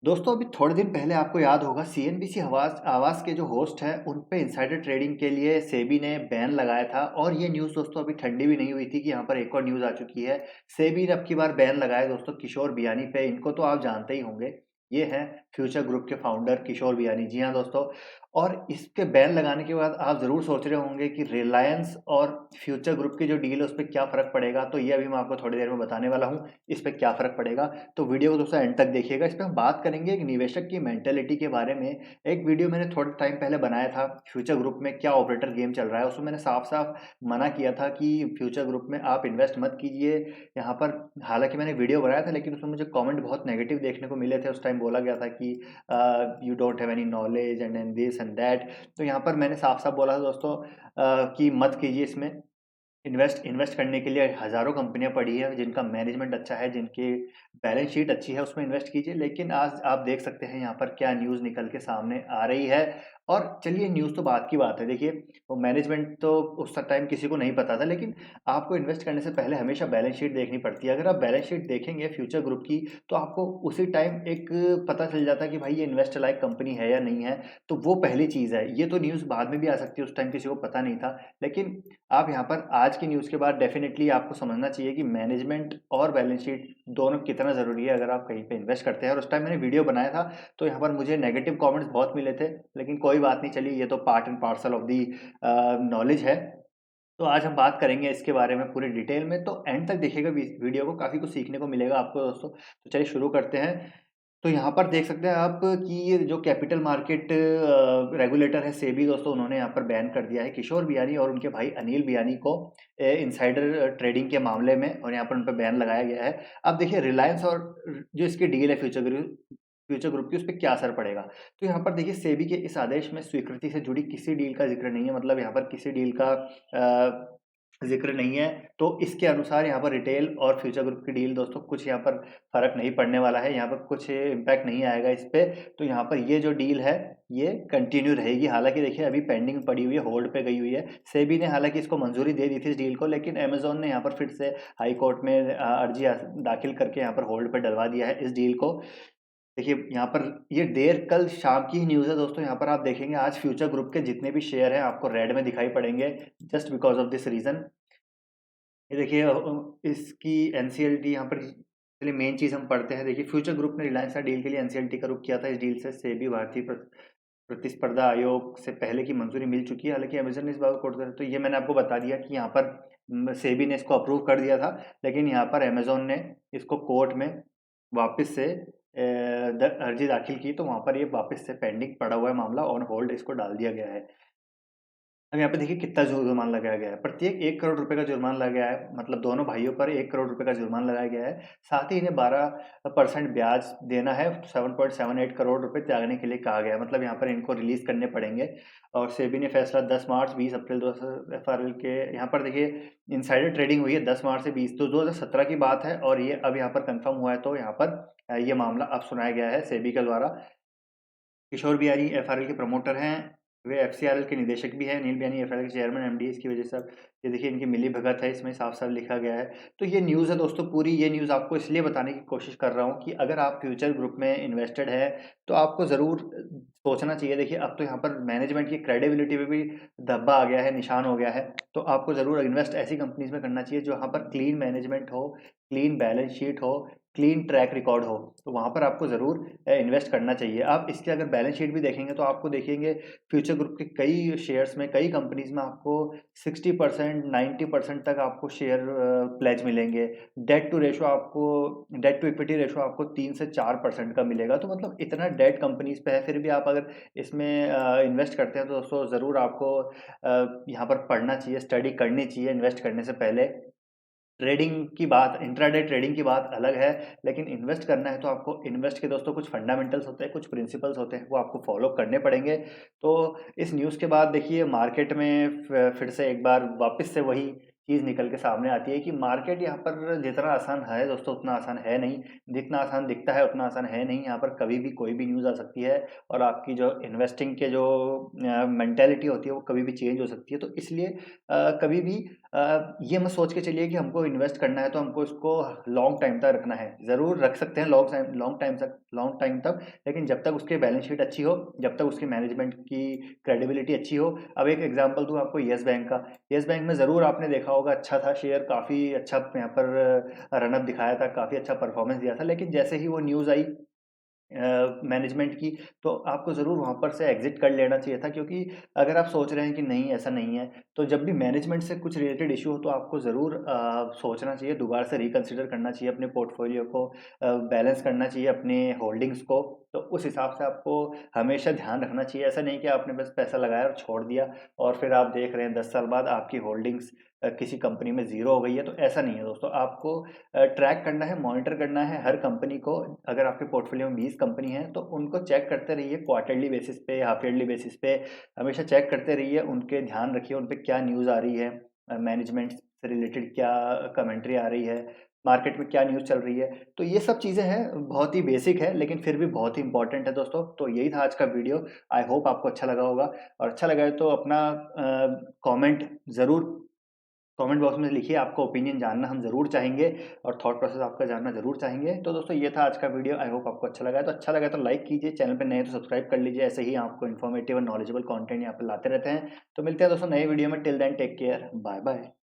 दोस्तों अभी थोड़े दिन पहले आपको याद होगा सीएनबीसी आवाज आवाज के जो होस्ट हैं उन पे इनसाइडर ट्रेडिंग के लिए सेबी ने बैन लगाया था और ये न्यूज़ दोस्तों अभी ठंडी भी नहीं हुई थी कि यहाँ पर एक और न्यूज़ आ चुकी है। सेबी ने अब की बार बैन लगाया दोस्तों किशोर बियानी पे। इनको तो आप जानते ही होंगे। ये हैं फ्यूचर ग्रुप के फाउंडर किशोर बियानी। जी हाँ दोस्तों। और इसके बैन लगाने के बाद आप ज़रूर सोच रहे होंगे कि रिलायंस और फ्यूचर ग्रुप की जो डील है उस पे क्या फ़र्क पड़ेगा। तो ये अभी मैं आपको थोड़ी देर में बताने वाला हूँ इस पे क्या फ़र्क पड़ेगा। तो वीडियो को दोस्तों एंड तक देखिएगा। इस पे हम बात करेंगे एक निवेशक की मेंटालिटी के बारे में। एक वीडियो मैंने थोड़े टाइम पहले बनाया था फ्यूचर ग्रुप में क्या ऑपरेटर गेम चल रहा है। उसमें मैंने साफ-साफ मना किया था कि फ्यूचर ग्रुप में आप इन्वेस्ट मत कीजिए। यहाँ पर हालाँकि मैंने वीडियो बनाया था लेकिन उसमें मुझे कमेंट बहुत नेगेटिव देखने को मिले थे। उस टाइम बोला गया था कि you don't have any knowledge and this and that. तो यहाँ पर मैंने साफ-साफ बोला था दोस्तों कि मत कीजिए इसमें। इन्वेस्ट इन्वेस्ट करने के लिए हज़ारों कंपनियाँ पड़ी हैं, जिनका मैनेजमेंट अच्छा है, जिनकी बैलेंस शीट अच्छी है, उसमें इन्वेस्ट कीजिए। लेकिन आज आप देख सकते हैं यहाँ पर क्या न्यूज़ निकल के सामने आ रही है। और चलिए न्यूज़ तो बात की बात है। देखिए वो मैनेजमेंट तो उस टाइम किसी को नहीं पता था, लेकिन आपको इन्वेस्ट करने से पहले हमेशा बैलेंस शीट देखनी पड़ती है। अगर आप बैलेंस शीट देखेंगे फ्यूचर ग्रुप की, तो आपको उसी टाइम एक पता चल जाता है कि भाई ये इन्वेस्ट लायक कंपनी है या नहीं है। तो वो पहली चीज़ है। ये तो न्यूज़ बाद में भी आ सकती है, उस टाइम किसी को पता नहीं था। लेकिन आप यहाँ पर आज की न्यूज़ के बाद डेफ़िनेटली आपको समझना चाहिए कि मैनेजमेंट और बैलेंस शीट दोनों कितना ज़रूरी है अगर आप कहीं पे इन्वेस्ट करते हैं। और उस टाइम मैंने वीडियो बनाया था, तो यहाँ पर मुझे नेगेटिव कमेंट्स बहुत मिले थे, लेकिन कोई बात नहीं, चलिए ये तो part and parcel of the knowledge है। तो आज हम बात करेंगे इसके बारे में पूरी डिटेल में, तो एंड तक देखिएगा वीडियो को, काफ़ी कुछ सीखने को मिलेगा आपको दोस्तों। तो चलिए शुरू करते हैं। तो यहाँ पर देख सकते हैं आप कि ये जो कैपिटल मार्केट रेगुलेटर है सेबी दोस्तों, उन्होंने यहाँ पर बैन कर दिया है किशोर बियानी और उनके भाई अनिल बियानी को इनसाइडर ट्रेडिंग के मामले में, और यहाँ पर उन पे बैन लगाया गया है। अब देखिए रिलायंस और जो इसकी डील है फ्यूचर ग्रुप की, उस पे क्या असर पड़ेगा। तो यहाँ पर देखिए सेबी के इस आदेश में स्वीकृति से जुड़ी किसी डील का जिक्र नहीं है, मतलब यहाँ पर किसी डील का ज़िक्र नहीं है। तो इसके अनुसार यहाँ पर रिटेल और फ्यूचर ग्रुप की डील दोस्तों कुछ यहाँ पर फ़र्क नहीं पड़ने वाला है, यहाँ पर कुछ इम्पैक्ट नहीं आएगा इस पे। तो यहाँ पर ये जो डील है, ये कंटिन्यू रहेगी। हालाँकि देखिए अभी पेंडिंग पड़ी हुई है, होल्ड पे गई हुई है। सेबी ने हालाँकि इसको मंज़ूरी दे दी थी इस डील को, लेकिन अमेज़न ने यहाँ पर फिर से हाई कोर्ट में अर्ज़ी दाखिल करके यहाँ पर होल्ड पे डलवा दिया है इस डील को। देखिए यहाँ पर ये देर कल शाम की ही न्यूज़ है दोस्तों। यहाँ पर आप देखेंगे आज फ्यूचर ग्रुप के जितने भी शेयर हैं आपको रेड में दिखाई पड़ेंगे, just because of this reason. ये देखिए इसकी एनसीएलटी यहाँ पर, चलिए मेन चीज़ हम पढ़ते हैं। देखिए फ्यूचर ग्रुप ने रिलायंस का डील के लिए एनसीएलटी का रुख किया था। इस डील से सेबी भारतीय प्रतिस्पर्धा आयोग से पहले की मंजूरी मिल चुकी है। हालाँकि अमेज़न ने इस बात को कोर्ट कर, तो ये मैंने आपको बता दिया कि यहाँ पर सेबी ने इसको अप्रूव कर दिया था, लेकिन यहाँ पर अमेज़न ने इसको कोर्ट में वापस से अर्जी दाखिल की, तो वहाँ पर ये वापस से पेंडिंग पड़ा हुआ है मामला, ऑन होल्ड इसको डाल दिया गया है। अब यहाँ पे देखिए कितना जुर्माना लगाया गया है। प्रत्येक 1 करोड़ रुपए का जुर्माना लगाया है, मतलब दोनों भाइयों पर 1 करोड़ रुपए का जुर्माना लगाया गया है। साथ ही इन्हें 12% ब्याज देना है, 7.78 करोड़ रुपए त्यागने के लिए कहा गया है। मतलब यहाँ पर इनको रिलीज़ करने पड़ेंगे। और सेबी ने फैसला 10 मार्च 20 अप्रैल 2000 एफआरएल के, यहाँ पर देखिए इनसाइडर ट्रेडिंग हुई है 10 मार्च से 20, तो 2017 की बात है और ये अब यहाँ पर कन्फर्म हुआ है। तो यहाँ पर ये मामला अब सुनाया गया है सेबी के द्वारा। किशोर बियानी एफआरएल के प्रमोटर हैं। वे एफसीआरएल के निदेशक भी हैं। अनिल बियानी एफआरएल के चेयरमैन एमडी। इसकी वजह से अब ये देखिए इनकी मिली-भगत है, इसमें साफ-साफ लिखा गया है। तो ये न्यूज़ है दोस्तों पूरी। ये न्यूज़ आपको इसलिए बताने की कोशिश कर रहा हूँ कि अगर आप फ्यूचर ग्रुप में इन्वेस्टेड हैं, तो आपको ज़रूर सोचना चाहिए। देखिए अब तो यहाँ पर मैनेजमेंट की क्रेडिबिलिटी पे भी धब्बा आ गया है, निशान हो गया है। तो आपको ज़रूर इन्वेस्ट ऐसी कंपनीज़ में करना चाहिए जहाँ पर क्लीन मैनेजमेंट हो, क्लीन बैलेंस शीट हो, क्लीन ट्रैक रिकॉर्ड हो। तो वहाँ पर आपको ज़रूर इन्वेस्ट करना चाहिए। आप इसकी अगर बैलेंस शीट भी देखेंगे तो आपको देखेंगे फ्यूचर ग्रुप के कई शेयर्स में, कई कंपनीज़ में आपको 60% 90% तक आपको शेयर प्लेज मिलेंगे। डेट टू इक्विटी रेशो आपको 3 से 4% का मिलेगा। तो मतलब इतना डेट कंपनीज़ पे है, फिर भी आप अगर इसमें इन्वेस्ट करते हैं तो दोस्तों ज़रूर आपको यहाँ पर पढ़ना चाहिए, स्टडी करनी चाहिए इन्वेस्ट करने से पहले। ट्रेडिंग की बात, इंट्राडे ट्रेडिंग की बात अलग है, लेकिन इन्वेस्ट करना है तो आपको इन्वेस्ट के दोस्तों कुछ फंडामेंटल्स होते हैं, कुछ प्रिंसिपल्स होते हैं, वो आपको फॉलो करने पड़ेंगे। तो इस न्यूज़ के बाद देखिए मार्केट में फिर से एक बार वापस से वही चीज़ निकल के सामने आती है कि मार्केट यहाँ पर जितना आसान है दोस्तों उतना आसान है नहीं, जितना आसान दिखता है उतना आसान है नहीं। यहाँ पर कभी भी कोई भी न्यूज़ आ सकती है और आपकी जो इन्वेस्टिंग के जो मेंटालिटी होती है वो कभी भी चेंज हो सकती है। तो इसलिए कभी भी ये मत सोच के चलिए कि हमको इन्वेस्ट करना है तो हमको इसको लॉन्ग टाइम तक रखना है। ज़रूर रख सकते हैं लॉन्ग टाइम तक, लेकिन जब तक उसकी बैलेंस शीट अच्छी हो, जब तक उसकी मैनेजमेंट की क्रेडिबिलिटी अच्छी हो। अब एक एग्जांपल दूँ आपको येस बैंक का। येस बैंक में ज़रूर आपने देखा होगा, अच्छा था शेयर, काफ़ी अच्छा यहाँ पर रनअप दिखाया था, काफ़ी अच्छा परफॉर्मेंस दिया था, लेकिन जैसे ही वो न्यूज़ आई मैनेजमेंट की, तो आपको ज़रूर वहाँ पर से एग्ज़िट कर लेना चाहिए था, क्योंकि अगर आप सोच रहे हैं कि नहीं ऐसा नहीं है, तो जब भी मैनेजमेंट से कुछ रिलेटेड इश्यू हो तो आपको ज़रूर सोचना चाहिए, दोबारा से रिकंसिडर करना चाहिए अपने पोर्टफोलियो को, बैलेंस करना चाहिए अपने होल्डिंग्स को। तो उस हिसाब से आपको हमेशा ध्यान रखना चाहिए। ऐसा नहीं कि आपने बस पैसा लगाया और छोड़ दिया और फिर आप देख रहे हैं 10 साल बाद आपकी होल्डिंग्स किसी कंपनी में ज़ीरो हो गई है, तो ऐसा नहीं है दोस्तों। आपको ट्रैक करना है, मॉनिटर करना है हर कंपनी को। अगर आपके पोर्टफोलियो में 20 कंपनी है तो उनको चेक करते रहिए, क्वार्टरली बेसिस पे, हाफ ईयरली बेसिस पे, हमेशा चेक करते रहिए, उनके ध्यान रखिए, उन पे क्या न्यूज़ आ रही है, मैनेजमेंट से रिलेटेड क्या कमेंट्री आ रही है, मार्केट में क्या न्यूज़ चल रही है। तो ये सब चीज़ें हैं, बहुत ही बेसिक है लेकिन फिर भी बहुत ही इंपॉर्टेंट है दोस्तों। तो यही था आज का वीडियो। आई होप आपको अच्छा लगा होगा, और अच्छा लगा है तो अपना कमेंट ज़रूर कमेंट बॉक्स में लिखिए। आपका ओपिनियन जानना हम ज़रूर चाहेंगे, और थॉट प्रोसेस आपका जानना ज़रूर चाहेंगे। तो दोस्तों ये था आज का वीडियो। आई होप आपको अच्छा लगा है, तो अच्छा लगा तो लाइक कीजिए, चैनल पे नए हैं तो सब्सक्राइब कर लीजिए। ऐसे ही आपको इन्फॉर्मेटिव और नॉलेजेबल कंटेंट यहाँ पे लाते रहते हैं। तो मिलते हैं दोस्तों नए वीडियो में। Till then take care, bye bye.